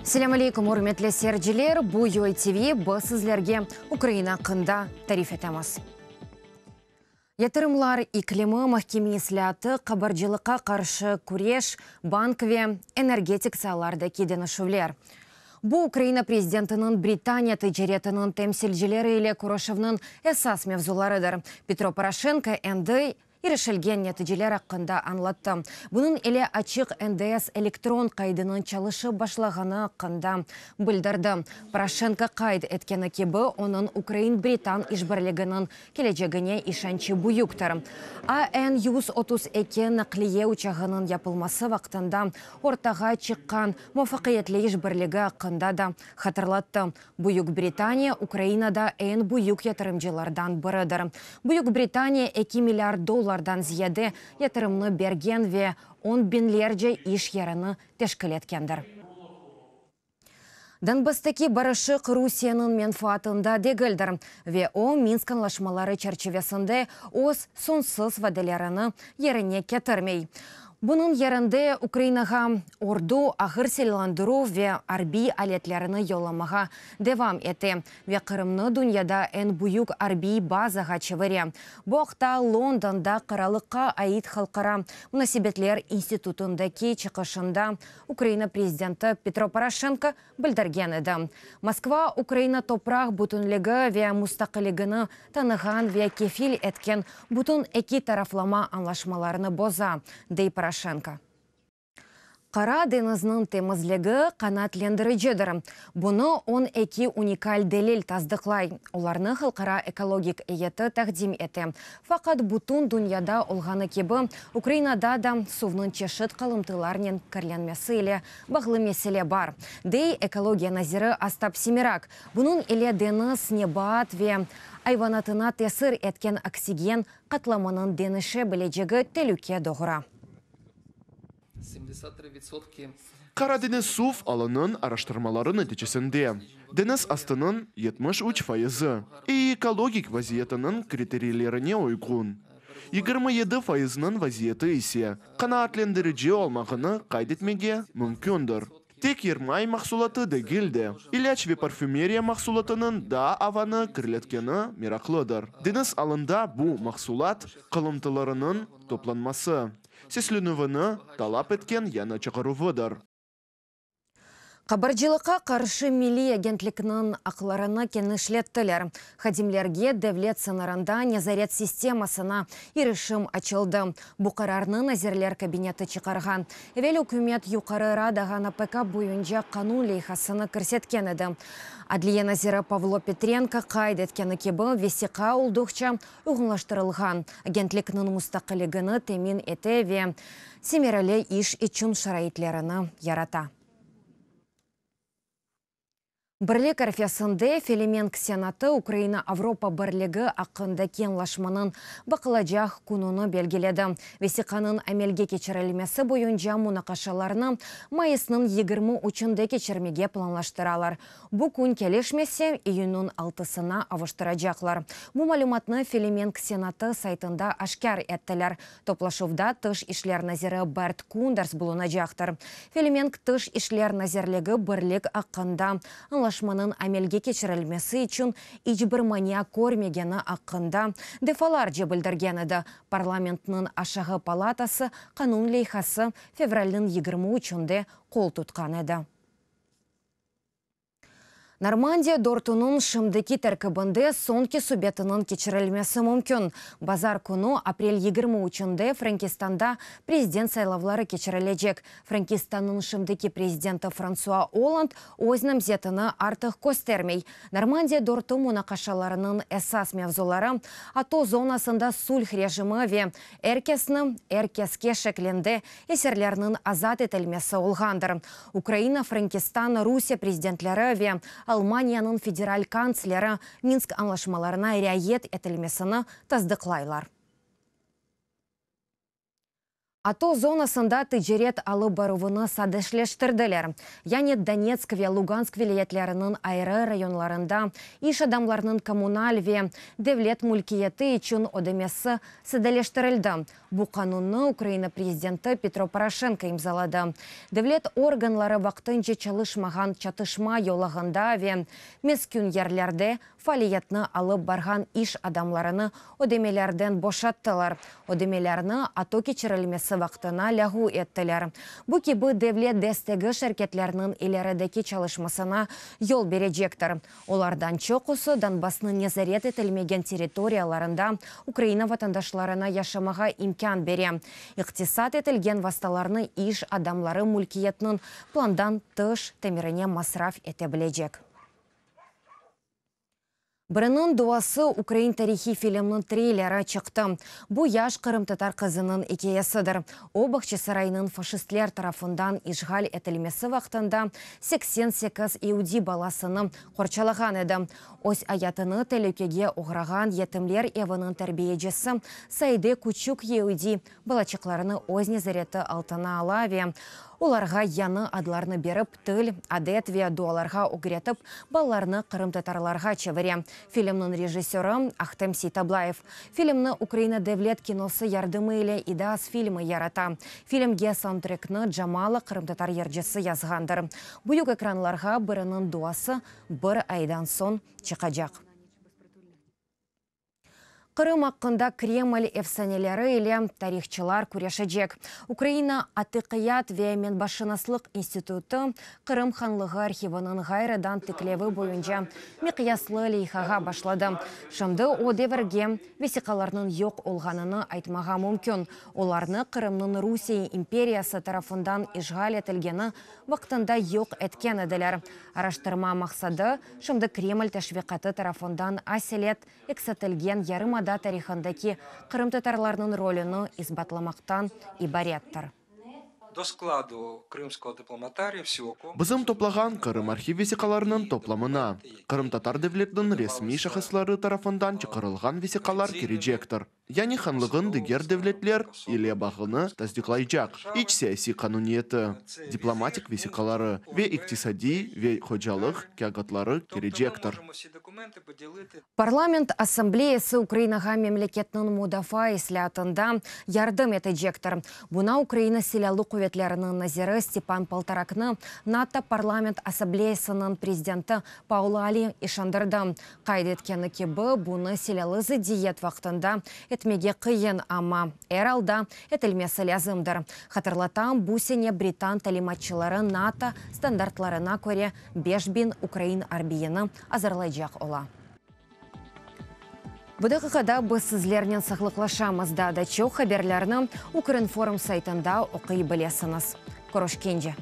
Селям алейкум, урметлі серджілер, бұ ТВ бұ сізлерге Украина қында тариф етеміз. Ятырымлар иклимы махкемесляты қабаржылыққа қаршы күреш, банкове, энергетик саларды кедені шөвлер. Бұ Украина президентінің Британия тыжеретінің темсілжілері еле Курошевның әсас мевзуларыдыр. Петро Порошенко әнді ирешелген нәтижелер ақында анлатты. Бұның еле ачық НДС электрон қайдының чалышы башлағаны ақында білдірді. Порошенко қайд еткені кебі оның Украин-Британ ішбірлігінің келечегіне ишанчы бұйықтыр. АН-132 нақлие учағының япылмасы вақтында ортаға чыққан мұфақиетлі ішбірлігі ақында да қатырлатты. Бұйық Британия Украинада ән бұйық ятырымжылардан бірідір. Бұйық Британия 2 миллиард доллардан зияде ятырымны берген ве 10 бинлерже иш ярыны тешкіл еткендір. Донбасстаки барышық Русияның менфаатында дегілдір. Ве о Минск анлашмалары чарчевесінде оз сонсыз ваделеріні еріне кетірмей. Бұның ерінде Украинаға орду ағыр селиландыру ве арби алетлеріні йоламаға девам еті. Ве Қырымны дүнияда ән бұйық арби базаға чевіре. Бұқта Лондонда қыралыққа айт халқара мұнасибетлер институтындаки чықышында Украина президенті Петро Порошенко білдірген еді. Москва Украина топрақ бұтынлігі ве мұстақылігіні таныған ве кефил еткен бұтын эки тарафлама анлашмаларыны боза, дей Порошенко. Қара денізінің темізлігі қанатлендірі жедір. Бұны он эки уникаль делел таздықлай. Оларны халқара экологик еті тәқдим еті. Фақат бұтын дүнияда олғаны кебі Украинада да сувның чешіт қалымтыларнен кірленмесі еле бағлы меселе бар. Дей экология назиры Астап Семирак. Бұның еле дeniz небат ве айванатына тесір еткен оксиген қатламының деніші білежегі телуке доғыра. Қара дeniz сув алының араштырмалары нәтижесінде. Дeniz астының 73%. Экологик вазиетінің критерийлеріне ойгун. 27%-ның вазиеті есе қанаатлендіріже олмағыны қайдетмеге мүмкіндір. Тек ермай мақсулаты дегілді. Иляч ве парфюмерия мақсулатының да аваны кірлеткені мерақлыдыр. Deniz алында бұл мақсулат қылымтыларының топланмасы. Сесленуіні талап еткен яны чығырувыдыр. Қабаржылыққа қаршы милли агентлікінің ақларына кенішлеттілер. Хадимлерге дәвлет сынарында незарет системасына ирішім ачылды. Бұқарарны назерлер кабинеті чықарған. Евел үкімет юқары радаған АПК бойынша қанун лейхасыны көрсеткен еді. Адлия назиры Павло Петренко қайд еткені кебі весеқа ұлдықча ұғынлаштырылған. Агентлікінің мұстақылығыны темин ете ве семерелі иш ичун шарайтлеріні ярата. Бірлік арфясынды Филимен Ксенаты Украина-Авропа бірлігі ақында кенлашманын бақылажақ күнуны белгіледі. Весиқанын әмелге кечірілмесі бойынша мұнақашаларына майысының 20 учынды кечірмеге планлаштыралар. Бұ күн келешмесе июнның 6-сына авыштырajaqlar. Бұ малюматны Филимен Ксенаты сайтында ашкар әттілер. Топлашывда тыш ишлер назиры Берт Кундарс бұлынajaqtыр. Филимен тыш ишлер назерлігі бірлік ақында Лашманын әмелге кечірілмесі үшін ичбір мания көрмегені ақында дефалар же білдірген еді. Парламентінің ашағы палатасы қанун лейхасы февральның 23-інде қол тұтқан еді. Нормандия дортунун шымдыки тәркібінде сонки субетінің кечірілмесі мүмкін. Базар күні апрель 23-інде Франкистанда президент сайлавлары кечірілежек. Франкистанның шымдыки президенті Франсуа Оланд өзінің зетіні артық көстермей. Нормандия дорту мұнақашаларының әсас мевзулары ато зонасында сульх режимі ве әркеске шекленде есерлерінің азат етілмесі олғандыр. Украина, Франкистан, Русия президентлері ве Алманияның федераль канцлері Минск анлашмаларына рәйет етілмесіні таздықлайлар. Ато зонасында тыжерет алып баруыны садешлештірділер. Яне Донецк ве Луганск вилаятларының айры районларында иш адамларының коммуналь ве девлет мулкиеты üçün одемесі саделештірілді. Бу канунны Украина президенті Петро Порошенко имзалады. Девлет органлары вақтынче чалышмаған чатышма йолагында ве мескүн ерлерде фалиятны алып барған иш адамларыны одемелерден бошаттылар. Одемелерні ато кечірілмесі вақтына лягу еттілер. Бұ кебі девлет дестегі шеркетлерінің илерідекі чалышмасына yol бережектір. Олардан чоқысы Донбассны незарет етілмеген территорияларында Украина ватандашларына яшамаға имкан бере. Иқтисат етілген васталарны иш адамлары мулкиетнің пландан тыш теміріне масраф ете білежек. Бірінің дуасы Украин тарихи фильмның трейлері чықты. Бұ яш Қырым-татар қызының екеесідір. Обақчы сарайының фашистлер тарафындан ишғал етілмесі вақтында 88 иуди баласының қорчалаған еді. Ось аятыны тәлікеге оғыраған етімлер евінің тәрбиежесі Сайды Кучук иуди балачықларыны өзне зареті алтына алаве. Оларға яны адларны беріп, тіл, адет ве дуаларға огретіп, балаларны Қырым-татарларға чевере. Фильмның режиссері Ахтем Сейтаблаев. Фильмны Украина Девлет киносы ярдымы иле идас фильмы ярата. Фильмге саундтрекны Джамала Қырым-татар ержесі язғандыр. Бұйық экранларға бірінің дуасы бір айдан сон чықажақ. Қырым ақында Кремль эфсанелері иле тарихчылар күрешежек. Украина Атықият ве Менбашынаслық институты Қырым ханлығы архивының ғайрадан тіклеві бойынша миқияслы лейхаға башлады. Шымды о деверге весиқаларының йоқ олғаныны айтмаға мүмкін. Оларны Қырымның Русия империясы тарафындан ишғал етілгені вақтында йоқ еткен еділер. Араштырма мақсады шымды Кремль тәшвиқаты тарафындан аселет эксатілген ярымада тарихындаки Қырым-татарларының роліні избатламақтан ибареттір. До складу кримського дипломатарія всього Бізім топлаған Қырым архив весиқаларының топламына. Қырым-татар девлетінің ресми шахыслары тарафындан чықырылған весиқалар кережектір. Яни ханлығын дегер девлетлер иле бағыны таздиклайчак. Ич саяси кануниеті, дипломатик весиқалары ве иктисади ве ходжалық кягатлары кережектір. Парламент ассамблеясы Украинаға мемлекетнің мудафа ислятында ярдым етежектір. Буна Украина селялы құветлерінің назиры Степан Полторакны НАТО парламент ассамблеясының президенті Паула Али ишандырды. Қайды еткені кебі буны селялы диет вақтында етмеге қиын ама әралда етілмесі лязымдыр. Хатырлатам бұсене британ талиматчылары НАТО стандартларына көре 5000 Украин арбиені азырлайжақ ола. Бұдықықада біз сізлерінен сақлықлашамызда да чоқ хаберлеріні Укринформ сайтында оқи білесіңіз. Корошкенже.